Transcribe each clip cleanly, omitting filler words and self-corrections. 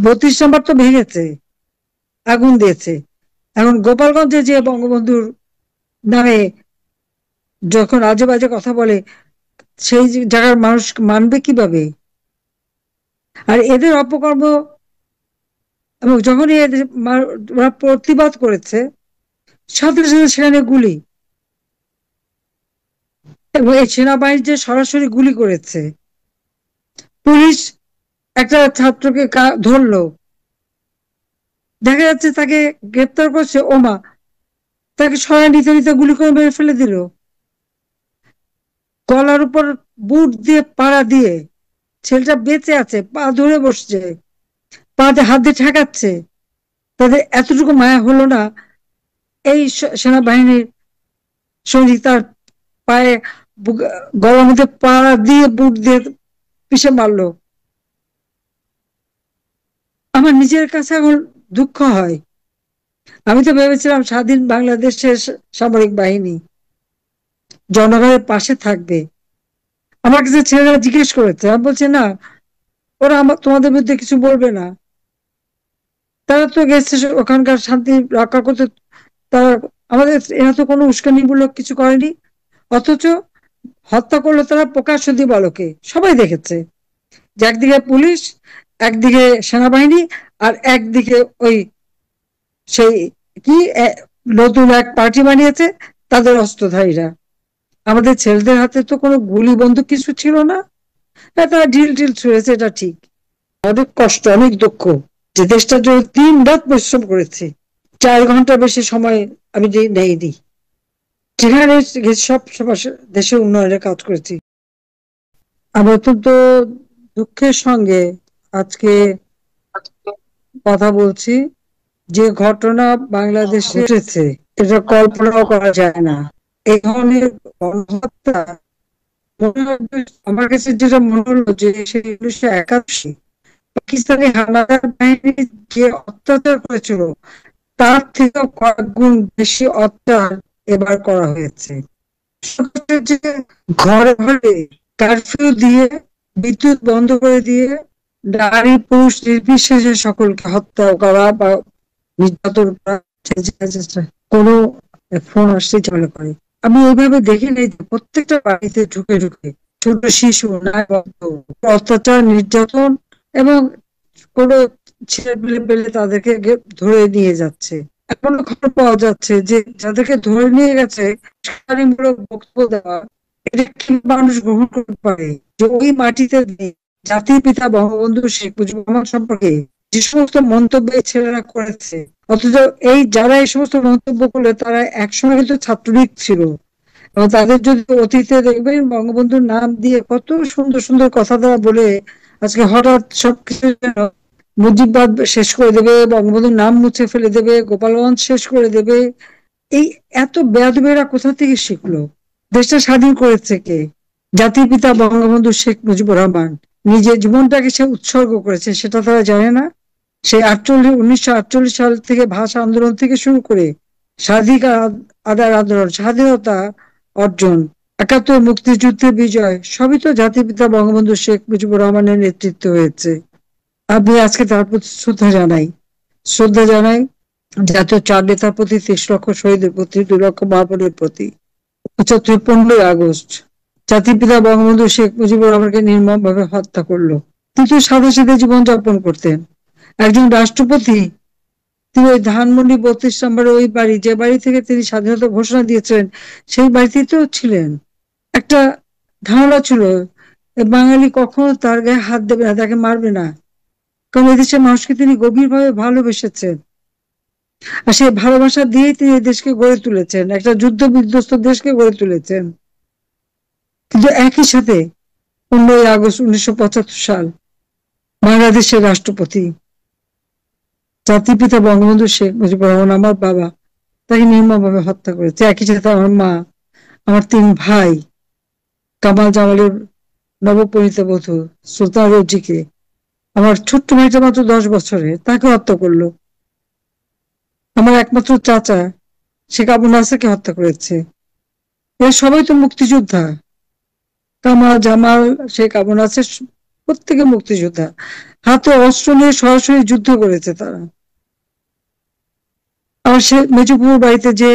32 নম্বর তো ভেঙেছে, আগুন দিয়েছে। এখন গোপালগঞ্জে যে বঙ্গবন্ধুর নামে যখন আজে বাজে কথা বলে, সেই জায়গার মানুষ মানবে কিভাবে? আর এদের অপকর্ম, এবং যখনই ওরা প্রতিবাদ করেছে, সাথে সাথে সেখানে গুলি, এবং এই সেনাবাহিনী যে সরাসরি গুলি করেছে। পুলিশ একটা ছাত্রকে ধরলো, দেখা যাচ্ছে তাকে গ্রেপ্তার করছে, ওমা, তাকে সরায় নিতে নিতে গুলি করে মেরে ফেলে দিল। গলার উপর বুট দিয়ে পাড়া দিয়ে ছেলেটা বেঁচে আছে, পা ধরে বসছে, পাতে হাত দিয়ে ঠেকাচ্ছে। তাদের এতটুকু মায়া হলো না এই সেনাবাহিনীর সৈনিক তার পায়ে গলার মধ্যে পাড়া দিয়ে বুট দিয়ে পিষে মারলো। আমার নিজের কাছে এখন দুঃখ হয়। আমি তো ভেবেছিলাম স্বাধীন বাংলাদেশের সামরিক বাহিনী জনগণের পাশে থাকবে। আমার কাছে ছেলেরা জিজ্ঞেস করেছে, আমি বলছি না, ওরা তোমাদের মধ্যে কিছু বলবে না, তারা তো গেছে ওখানকার শান্তি রক্ষা করতে। তারা আমাদের, এরা তো কোনো উস্কানিমূলক কিছু করেনি, অথচ হত্যা করলো তারা প্রকাশ্য দিবালোকে, সবাই দেখেছে। যে একদিকে পুলিশ, একদিকে সেনাবাহিনী, আর একদিকে ওই সেই কি নতুন এক পার্টি বানিয়েছে, তাদের অস্ত্রধারীরা। আমাদের ছেলেদের হাতে তো কোনো গুলি বন্দুক কিছু ছিল না। হ্যাঁ, তারা ঢিল ঢিল ছুঁড়েছে, এটা ঠিক। অনেক কষ্ট, অনেক দুঃখ, যে দেশটার জন্য 3 রাত পরিশ্রম করেছি, 4 ঘন্টা বেশি সময় আমি যে নেইনি, যেখানে সব দেশের উন্নয়নের কাজ করেছি। আমি অত্যন্ত দুঃখের সঙ্গে আজকে কথা বলছি। যে ঘটনা বাংলাদেশে ঘটেছে, এটা কল্পনাও করা যায় না। এই ধরনের গণহত্যা, আমার কাছে যেটা মনে হলো যে সেই 1981 পাকিস্তানি হানাদার বাহিনী যে অত্যাচার করেছিল, তার থেকে কয়েক গুণ বেশি অত্যাচার এবার করা হয়েছে। ঘরে ঘরে কারফিউ দিয়ে, বিদ্যুৎ বন্ধ করে দিয়ে, নারী পুরুষ নির্বিশেষে সকলকে হত্যা করা বা নির্যাতন করা, কোনো ফোন আসতে চালু করে। আমি এইভাবে দেখি নেই যে প্রত্যেকটা বাড়িতে ঢুকে ঢুকে ছোট শিশু, অত্যাচার, নির্যাতন, এবং কোনো ছেলে পেলে তাদেরকে ধরে নিয়ে যাচ্ছে। এখনো খবর পাওয়া যাচ্ছে যে যাদেরকে ধরে নিয়ে গেছে, উস্কানিমূলক বক্তব্য দেওয়া, এটা কি মানুষ গ্রহণ করতে পারে? যে ওই মাটিতে জাতির পিতা বঙ্গবন্ধু শেখ মুজিবুর রহমান সম্পর্কে যে সমস্ত মন্তব্য ছেলেরা করেছে, অথচ যারা এই সমস্ত মন্তব্য করলে তারা একসময় কিন্তু ছাত্রলীগ ছিল, এবং তাদের যদি অতীতে দেখবেন বঙ্গবন্ধুর নাম দিয়ে কত সুন্দর সুন্দর কথা তারা বলে, আজকে হঠাৎ সবকিছু মুজিববাদ শেষ করে দেবে, বঙ্গবন্ধুর নাম মুছে ফেলে দেবে, গোপালগঞ্জ শেষ করে দেবে। এই এত বেয়াদবেরা কোথা থেকে শিখলো? দেশটা স্বাধীন করেছে কে? জাতির পিতা বঙ্গবন্ধু শেখ মুজিবুর রহমান। নিজের জীবনটাকে সে উৎসর্গ করেছে, সেটা তারা জানে না? সেই 1948 সাল থেকে ভাষা আন্দোলন থেকে শুরু করে স্বাধিকার আদায়ের আন্দোলন, স্বাধীনতা অর্জন, 71 মুক্তিযুদ্ধের বিজয়, সবই তো জাতির পিতা বঙ্গবন্ধু শেখ মুজিবুর রহমানের নেতৃত্বে হয়েছে। আমি আজকে তার প্রতি শ্রদ্ধা জানাই জাতীয় 4 নেতার প্রতি, 30 লক্ষ শহীদের প্রতি, 2 লক্ষ মা বোনের প্রতি। 15ই আগস্ট জাতির পিতা বঙ্গবন্ধু শেখ মুজিবুর রহমানকে নির্মম ভাবে হত্যা করলো। কিন্তু সাদা সাদা জীবন যাপন করতেন। একজন রাষ্ট্রপতি, তিনি ওই ধানমন্ডি 32 নম্বরে ওই বাড়ি, যে বাড়ি থেকে তিনি স্বাধীনতা ঘোষণা দিয়েছিলেন, সেই বাড়িতেই তো ছিলেন। একটা ধারণা ছিল বাঙালি কখনো তার গায়ে হাত দেবে না, তাকে মারবে না, কারণ এদেশের মানুষকে তিনি গভীরভাবে ভালোবেসেছেন। আর সেই ভালোবাসা দিয়েই তিনি এই দেশকে গড়ে তুলেছেন, একটা যুদ্ধ বিধ্বস্ত দেশকে গড়ে তুলেছেন। কিন্তু একই সাথে 15ই আগস্ট 1975 সাল বাংলাদেশের রাষ্ট্রপতি জাতির পিতা বঙ্গবন্ধু শেখ মুজিবুর রহমান, আমার বাবা, তাকে নির্মমভাবে হত্যা করেছে। একই সাথে আমার মা, আমার 3 ভাই, কামাল জামালের নবপরিণীত বধূ সুলতান রোজিকে, আমার ছোট্ট ভাইটা মাত্র 10 বছরে, তাকে হত্যা করলো। আমার একমাত্র চাচা শেখ আবু নাসেরকে হত্যা করেছে। এরা সবাই তো মুক্তিযোদ্ধা। কামাল, জামাল, শেখ আবু নাসের প্রত্যেকে মুক্তিযোদ্ধা, হাতে অস্ত্র নিয়ে সরাসরি যুদ্ধ করেছে তারা। আর সে মেজুপুর বাড়িতে যে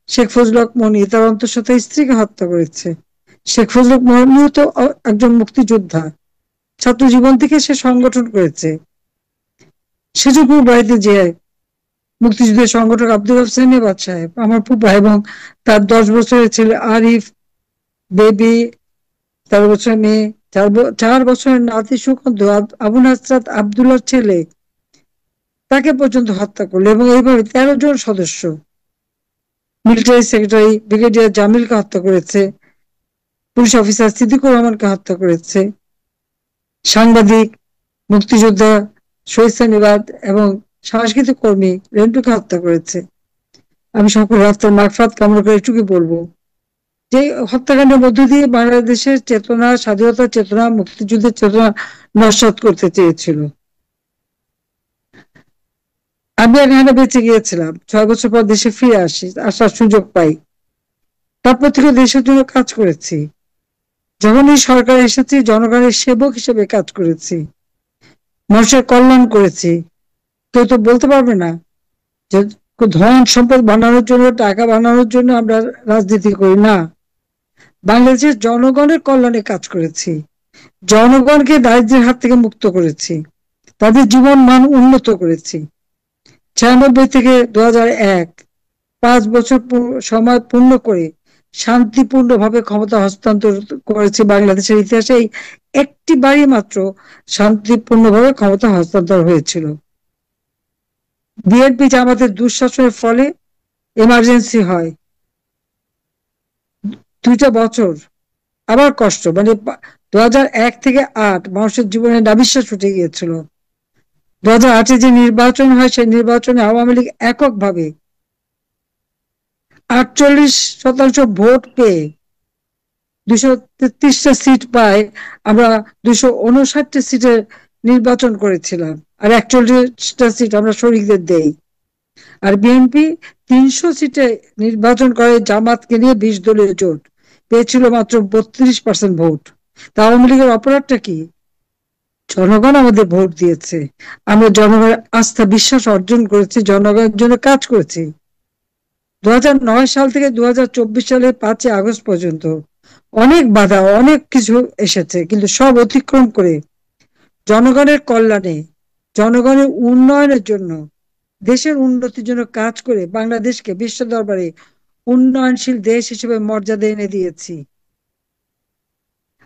শেখ ফজলুল হক মনি তার অন্তঃসত্ত্বা স্ত্রীকে হত্যা করেছে। শেখ ফজলুল হক মনিও তো একজন মুক্তিযোদ্ধা, ছাত্র জীবন থেকে সে সংগঠন করেছে। সেজুপুর বাড়িতে যে মুক্তিযুদ্ধের সংগঠক আব্দুল হাসান সাহেব আমার ফুপা, এবং তার 10 বছরের ছেলে আরিফ, বেবি 13 বছরের মেয়ে, 4 বছরের নাতি সুকান্ত, আবু নাসরাত আবদুল্লার ছেলে, তাকে পর্যন্ত হত্যা করলো। এবং এইভাবে 13 জন সদস্য, মিলিটারি সেক্রেটারি ব্রিগেডিয়ার জামিলকে হত্যা করেছে, পুলিশ অফিসার সিদ্দিকুর রহমানকে হত্যা করেছে, সাংবাদিক, মুক্তিযোদ্ধা শহীদ সানিবাদ এবং সাংস্কৃতিক কর্মী রেন্টুকে হত্যা করেছে। আমি সকল রাস্তার মাগফিরাত কামনা করে এটুকু বলবো যে হত্যাকাণ্ডের মধ্য দিয়ে বাংলাদেশের চেতনা, স্বাধীনতার চেতনা, মুক্তিযুদ্ধের চেতনা নস্যাৎ করতে চেয়েছিল। আমি এখানে বেঁচে গিয়েছিলাম, 6 বছর পর দেশে ফিরে আসার সুযোগ পাই। তারপর থেকে দেশের জন্য কাজ করেছি। যখনই সরকার এসেছি জনগণের সেবক হিসেবে কাজ করেছি, মানুষের কল্যাণ করেছি। কেউ তো বলতে পারবে না যে ধন সম্পদ বানানোর জন্য, টাকা বানানোর জন্য আমরা রাজনীতি করি না। বাংলাদেশের জনগণের কল্যাণে কাজ করেছি, জনগণকে দারিদ্র্যের হাত থেকে মুক্ত করেছি, তাদের জীবন মান উন্নত করেছি। 96 থেকে 2001, 5 বছর সময় পূর্ণ করে শান্তিপূর্ণভাবে ক্ষমতা হস্তান্তর করেছে। বাংলাদেশের ইতিহাসে একটি বারই মাত্র শান্তিপূর্ণভাবে ক্ষমতা হস্তান্তর হয়েছিল। বিএনপি জামাতের দুঃশাসনের ফলে এমার্জেন্সি হয়, 2টা বছর আবার কষ্ট, মানে 2001 থেকে 2008 মানুষের জীবনে নাবিশ্বাস উঠে গিয়েছিল। 2008 যে নির্বাচন হয় সেই নির্বাচনে আওয়ামী লীগ এককভাবে 48% ভোট পেয়ে 233টা সিট পায়। আমরা 259টা সিটে নির্বাচন করেছিলাম, আর 41টা সিট আমরা শরিকদের দেই। আর বিএনপি 300 সিটে নির্বাচন করে জামাতকে নিয়ে 20 দলীয় জোট, পেয়েছিল মাত্র 32% ভোট। তা আওয়ামী লীগের অপরাধটা কি? জনগণ আমাদের ভোট দিয়েছে, আমরা জনগণের আস্থা বিশ্বাস অর্জন করেছি, জনগণের জন্য কাজ করেছি। 2009 সাল থেকে 2024 সালের 5 আগস্ট পর্যন্ত অনেক বাধা, অনেক কিছু এসেছে, কিন্তু সব অতিক্রম করে জনগণের কল্যাণে, জনগণের উন্নয়নের জন্য, দেশের উন্নতির জন্য কাজ করে বাংলাদেশকে বিশ্ব দরবারে উন্নয়নশীল দেশ হিসেবে মর্যাদা এনে দিয়েছি।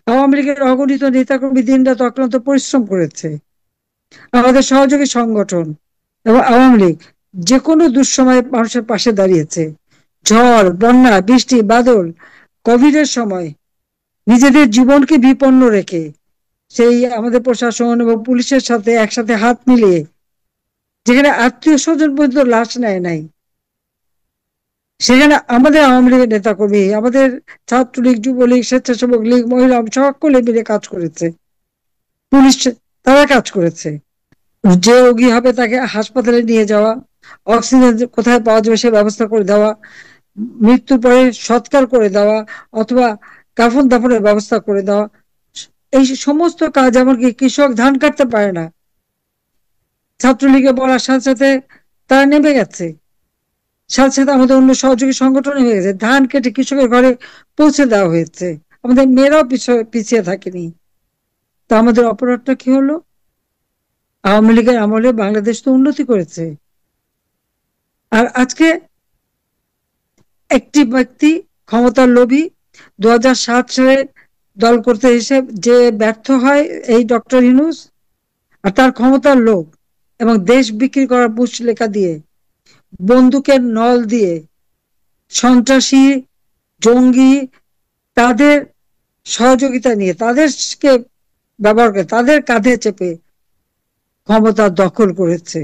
আওয়ামী লীগের অগণিত নেতাকর্মী দিনরাত অক্লান্ত পরিশ্রম করেছে। আমাদের সহযোগী সংগঠন এবং আওয়ামী লীগ যে কোনো দুঃসময়ে মানুষের পাশে দাঁড়িয়েছে। ঝড়, বন্যা, বৃষ্টি, বাদল, কোভিডের সময় নিজেদের জীবনকে বিপন্ন রেখে সেই আমাদের প্রশাসন এবং পুলিশের সাথে একসাথে হাত মিলিয়ে, যেখানে আত্মীয় স্বজন পর্যন্ত লাশ নেয় নাই, সেখানে আমাদের আওয়ামী লীগের নেতাকর্মী, আমাদের ছাত্রলীগ, যুবলীগ, স্বেচ্ছাসেবক লীগ, মহিলা সকলে মিলে কাজ করেছে। পুলিশ তারা কাজ করেছে। যে রোগী হবে তাকে হাসপাতালে নিয়ে যাওয়া, অক্সিজেন কোথায় পাওয়া যাবে সে ব্যবস্থা করে দেওয়া, মৃত্যুর পরে সৎকার করে দেওয়া অথবা কাফন দাফনের ব্যবস্থা করে দেওয়া, এই সমস্ত কাজ। এমনকি কৃষক ধান কাটতে পারে না, ছাত্রলীগে বলার সাথে সাথে তারা নেমে গেছে, সাথে সাথে আমাদের অন্য সহযোগী সংগঠন হয়ে গেছে, ধান কেটে কৃষকের ঘরে পৌঁছে দেওয়া হয়েছে। আমাদের মেয়েরাও পিছিয়ে থাকেনি। তা আমাদের অপরাধটা কি হলো? আওয়ামী লীগের আমলে বাংলাদেশ তো উন্নতি করেছে, আর আজকে একটি ব্যক্তি ক্ষমতার লোভী 2007 সালে দল করতে এসে যে ব্যর্থ হয়, এই ডক্টর ইউনূস, আর তার ক্ষমতার লোভ এবং দেশ বিক্রি করার পুস্তিকা দিয়ে, বন্দুকের নল দিয়ে সন্ত্রাসী, জঙ্গি, তাদের সহযোগিতা নিয়ে, তাদেরকে ব্যবহার করে, তাদের কাঁধে চেপে ক্ষমতা দখল করেছে।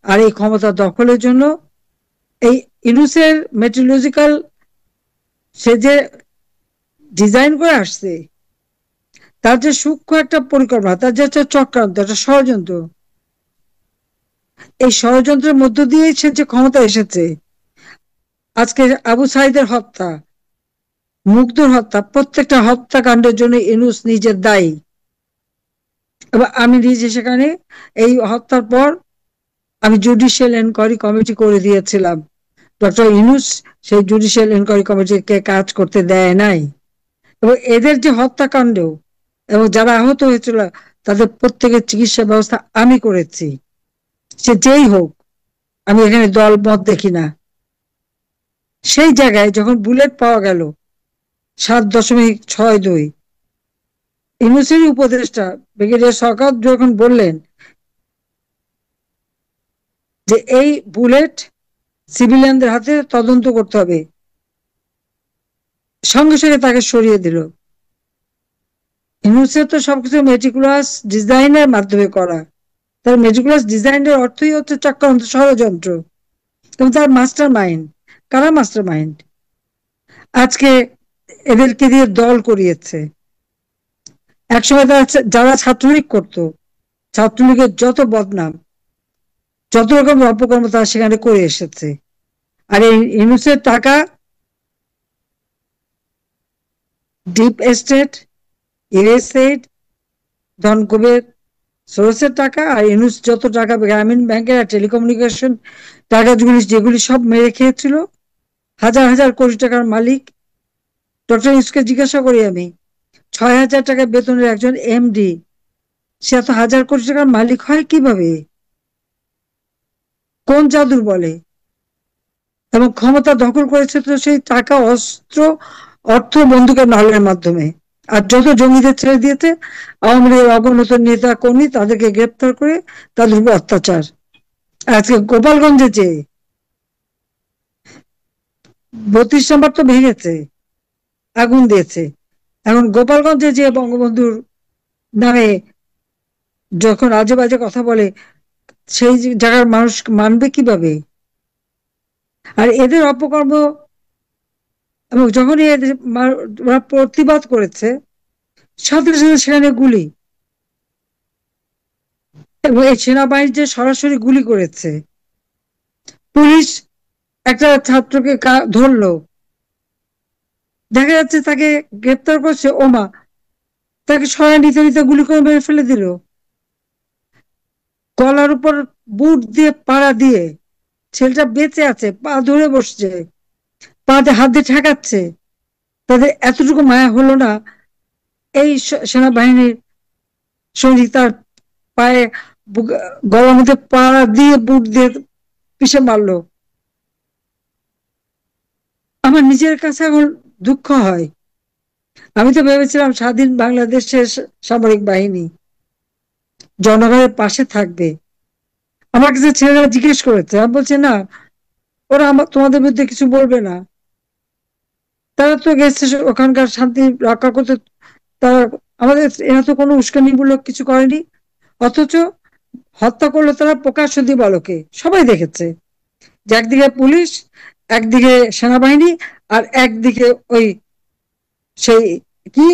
আর এই ক্ষমতা দখলের জন্য এই ইউনূসের মেট্রোলজিক্যাল, সে যে ডিজাইন করে আসছে, তার যে সূক্ষ্ম একটা পরিকল্পনা, তার যে একটা চক্রান্ত, একটা ষড়যন্ত্র, এই ষড়যন্ত্রের মধ্য দিয়েই সে যে ক্ষমতা এসেছে। আজকে আবু সাইদের হত্যা, মুগ্ধর হত্যা, প্রত্যেকটা হত্যাকাণ্ডের জন্য ইউনূস নিজের দায়ী। এবং আমি নিজে সেখানে এই হত্যার পর আমি জুডিশিয়াল এনকোয়ারি কমিটি করে দিয়েছিলাম। ডক্টর ইউনূস সেই জুডিশিয়াল এনকোয়ারি কমিটিকে কাজ করতে দেয় নাই। এবং এদের যে হত্যাকাণ্ড এবং যারা আহত হয়েছিল তাদের প্রত্যেকের চিকিৎসা ব্যবস্থা আমি করেছি, সে যেই হোক। আমি এখানে দল মত দেখি না। সেই জায়গায় যখন বুলেট পাওয়া গেল 7.62, ইউনূসের উপদেষ্টা ব্রিগেডিয়ার শওকত যখন বললেন যে এই বুলেট সিভিলিয়ানদের হাতে তদন্ত করতে হবে, সঙ্গে সঙ্গে তাকে সরিয়ে দিল। ইউনূসের তো সবকিছু মেটিকুলাস ডিজাইনের মাধ্যমে করা। তার মেটিকুলাস ডিজাইনের অর্থই হচ্ছে চক্রান্ত, ষড়যন্ত্র। এবং তার মাস্টার মাইন্ড। কারা মাস্টার মাইন্ড? আজকে এদেরকে দিয়ে দল করিয়েছে। একসময় যারা ছাত্রলীগ করতো, ছাত্রলীগের যত বদনাম, যত রকম অপকর্ম তারা সেখানে করে এসেছে। আর এই ইউনূসের টাকা ডিপ এস্টেট, ইরেসেট, ধনকুবের সোর্সের টাকা, আর ইউনূস যত টাকা গ্রামীণ ব্যাংকের আর টেলিকমিউনিকেশন টাকা যেগুলি সব মেরে খেয়েছিল, হাজার হাজার কোটি টাকার মালিক। ডক্টর ইউনূসকে জিজ্ঞাসা করি আমি, 6,000 টাকা বেতনের একজন এমডি, সে এত হাজার কোটি টাকার মালিক হয় কিভাবে? কোন জাদুর বলে? এবং ক্ষমতা দখল করেছে তো সেই টাকা, অস্ত্র, অর্থ, বন্দুকের নলের মাধ্যমে। আর যত জঙ্গিদের ছেড়ে দিয়েছে, আওয়ামী লীগের অগণিত নেতা কর্মী, তাদেরকে গ্রেপ্তার করে তাদের উপর অত্যাচার। আজকে গোপালগঞ্জে যে 32 নম্বর তো ভেঙেছে, আগুন দিয়েছে। এখন গোপালগঞ্জে যে বঙ্গবন্ধুর নামে যখন আজে বাজে কথা বলে, সেই জায়গার মানুষ মানবে কিভাবে? আর এদের অপকর্ম, এবং যখনই ওরা প্রতিবাদ করেছে, সাথে সাথে সেখানে গুলি। এবং এই সেনাবাহিনী যে সরাসরি গুলি করেছে। পুলিশ একটা ছাত্রকে ধরলো, দেখা যাচ্ছে তাকে গ্রেপ্তার করছে, ওমা, তাকে সরাই নিতে নিতে গুলি করে মেরে ফেলে দিল। গলার উপর বুট দিয়ে পাড়া দিয়ে ছেলেটা বেঁচে আছে, পা ধরে বসছে, পাতে হাত দিয়ে ঠেকাচ্ছে। তাদের এতটুকু মায়া হলো না এই সেনাবাহিনীর সৈনিক তার পায়ে গলার মধ্যে পাড়া দিয়ে বুট দিয়ে পিষে মারলো। আমার নিজের কাছে এখন দুঃখ হয়। আমি তো ভেবেছিলাম স্বাধীন বাংলাদেশের সামরিক বাহিনী জনগণের পাশে থাকবে। আমার কাছে ছেলেরা জিজ্ঞেস করেছে, আমি বলছি না, ওরা তোমাদের বিরুদ্ধে কিছু বলবে না। তারা তো গেছে ওখানকার শান্তি রক্ষা করতে। তারা আমাদের, এরা তো কোনো উস্কানিমূলক কিছু করেনি। অথচ হত্যা করলো তারা প্রকাশ্য দিবালোকে, সবাই দেখেছে যে একদিকে পুলিশ, একদিকে সেনাবাহিনী, আর একদিকে ওই সেই কি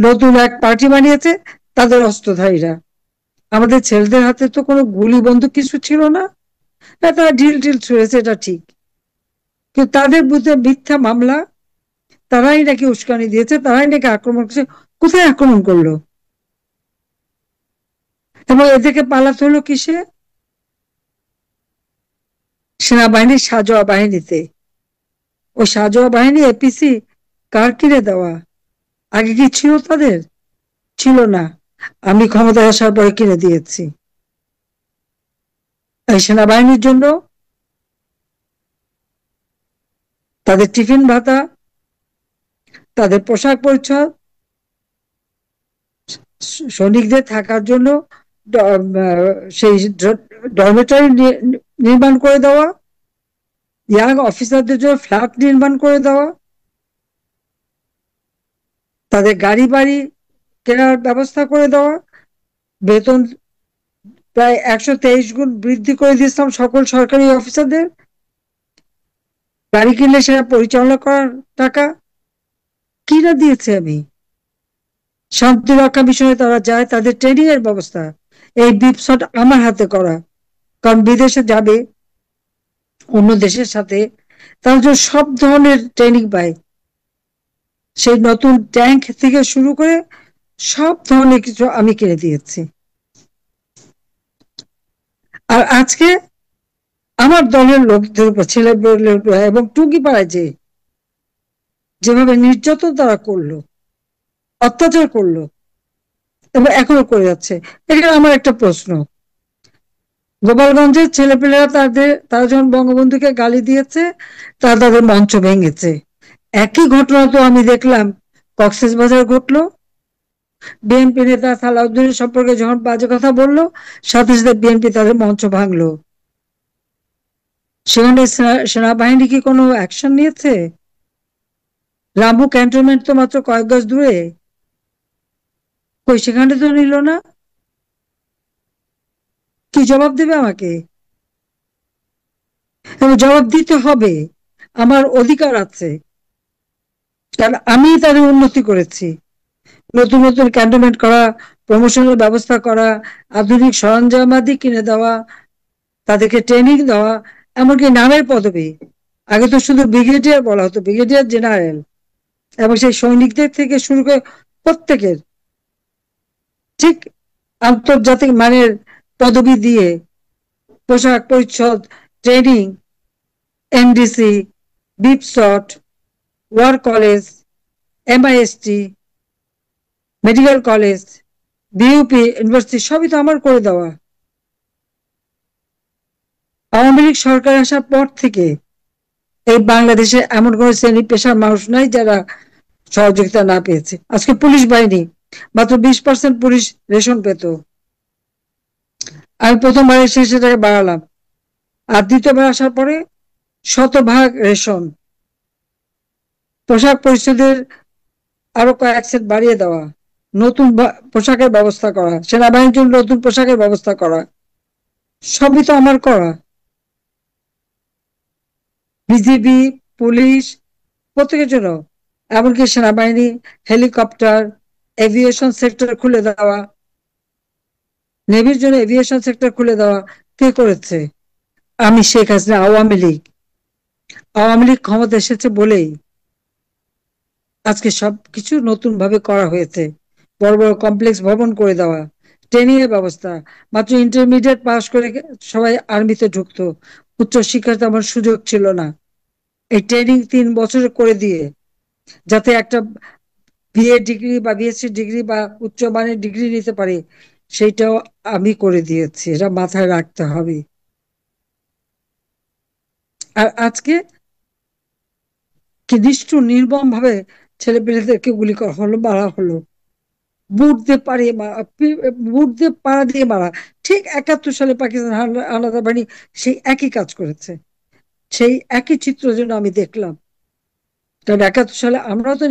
নতুন এক পার্টি বানিয়েছে তাদের অস্ত্রধারীরা। আমাদের ছেলেদের হাতে তো কোনো গুলি বন্দুক কিছু ছিল না। তারা ঢিল ঢিল ছুঁড়েছে, এটা ঠিক, কিন্তু তাদের বিরুদ্ধে মিথ্যা মামলা, তারাই নাকি উস্কানি দিয়েছে, তারাই নাকি আক্রমণ করেছে। কোথায় আক্রমণ করলো? এবং এদেরকে পালাতে হলো কিসে? সেনাবাহিনীর সাজোয়া বাহিনীতে। ওই সাজোয়া বাহিনী এপিসি কার কিনে দেওয়া? আগে কি ছিল তাদের? ছিল না, আমি ক্ষমতায় আসার পরে কিনে দিয়েছি। এই সেনাবাহিনীর জন্য তাদের টিফিন ভাতা, তাদের পোশাক পরিচ্ছদ, সৈনিকদের থাকার জন্য সেই ডরমেটরি নির্মাণ করে দেওয়া, ইয়াং অফিসারদের জন্য ফ্ল্যাট নির্মাণ করে দেওয়া, তাদের গাড়ি বাড়ি কেনার ব্যবস্থা করে দেওয়া, বেতন প্রায় 123 গুণ বৃদ্ধি করে দিয়েছিলাম সকল সরকারি অফিসারদের। গাড়ি কিনলে সেটা পরিচালনা করার টাকা কিনা দিয়েছে আমি। শান্তি রক্ষা মিশনে তারা যায়, তাদের ট্রেনিং এর ব্যবস্থা, এই বিপসট আমার হাতে করা। কারণ বিদেশে যাবে অন্য দেশের সাথে, তারা যে সব ধরনের ট্রেনিং পায়, সেই নতুন ট্যাঙ্ক থেকে শুরু করে সব ধরনের কিছু আমি কিনে দিয়েছি। আর আজকে আমার দলের লোকদের উপর, ছেলেপেলের উপর এবং টুঙ্গিপাড়ায় যেভাবে নির্যাতন তারা করলো, অত্যাচার করলো এবং এখনো করে যাচ্ছে। এখানে আমার একটা প্রশ্ন, গোপালগঞ্জের ছেলেপেলেরা তারা যখন বঙ্গবন্ধুকে গালি দিয়েছে, তারা তাদের মঞ্চ ভেঙেছে। একই ঘটনা তো আমি দেখলাম কক্সবাজার ঘটলো। বিএনপি নেতা সালাউদ্দিনের সম্পর্কে যখন বাজে কথা বললো, সাথে সাথে বিএনপি তাদের মঞ্চ ভাঙলো। সেখানে সেনাবাহিনী কি কোনো অ্যাকশন নিয়েছে? রামু ক্যান্টনমেন্ট তো মাত্র কয়েক গজ দূরে, কই সেখানে তো নিল না। কি জবাব দেবে আমাকে? এবং জবাব দিতে হবে, আমার অধিকার আছে, কারণ আমি তাদের উন্নতি করেছি। নতুন নতুন ক্যান্টনমেন্ট করা, প্রমোশনের ব্যবস্থা করা, আধুনিক সরঞ্জামাদি কিনে দেওয়া, তাদেরকে ট্রেনিং দেওয়া, এমনকি নামের পদবি, আগে তো শুধু ব্রিগেডিয়ার বলা হতো, ব্রিগেডিয়ার জেনারেল, এবং সেই সৈনিকদের থেকে শুরু করে প্রত্যেকের ঠিক আন্তর্জাতিক মানের পদবি দিয়ে, পোশাক পরিচ্ছদ, training, NDC, BIPSOT, war college, MIST, medical college, BUP university, সবই তো আমার করে দেওয়া। আওয়ামী লীগ সরকার আসার পর থেকে এই বাংলাদেশে এমন কোন শ্রেণী পেশার মানুষ নাই যারা সহযোগিতা না পেয়েছে। আজকে পুলিশ বাহিনী মাত্র 20% পুলিশ রেশন পেত, আমি প্রথমবার এসে সেটাকে বাড়ালাম, আর দ্বিতীয়বার আসার পরে শতভাগ রেশন। পোশাক পরিচ্ছদের আরো কয়েক সেট বাড়িয়ে দেওয়া, নতুন পোশাকের ব্যবস্থা করা, সেনাবাহিনীর জন্য নতুন পোশাকের ব্যবস্থা করা, সবই তো আমার করা। বিজিবি, পুলিশ, প্রত্যেকের জন্য, এমনকি সেনাবাহিনী, হেলিকপ্টার, এভিয়েশন সেক্টর খুলে দেওয়া, নেভির জন্য এভিয়েশন সেক্টর খুলে দেওয়া, কে করেছে? আমি, শেখ হাসিনা, আওয়ামী লীগ। আওয়ামী লীগ ক্ষমতা এসেছে বলেই আজকে সবকিছু নতুন ভাবে করা হয়েছে। বড় বড় কমপ্লেক্স ভবন করে দেওয়া, ট্রেনিং এর ব্যবস্থা। মাত্র ইন্টারমিডিয়েট পাস করে সবাই আর্মিতে ঢুকতো, উচ্চ শিক্ষার তেমন সুযোগ ছিল না। এই ট্রেনিং 3 বছর করে দিয়ে যাতে একটা বিএ ডিগ্রি বা বিএসসি ডিগ্রি বা উচ্চ মানের ডিগ্রি নিতে পারে, সেইটাও আমি করে দিয়েছি, এটা মাথায় রাখতে হবে। আর আজকে কি নিষ্ঠুর নির্মম ভাবে ছেলে পেলেদেরকে গুলি করা হলো, মারা হলো, বুট দিয়ে পাড়িয়ে মারা, বুট দিয়ে পাড়া দিয়ে মারা। ঠিক 71 সালে পাকিস্তান হানাদার বাহিনী সেই একই কাজ করেছে, সেই একই চিত্র যেন আমি দেখলাম। কারণ 71 সালে আমরাও তো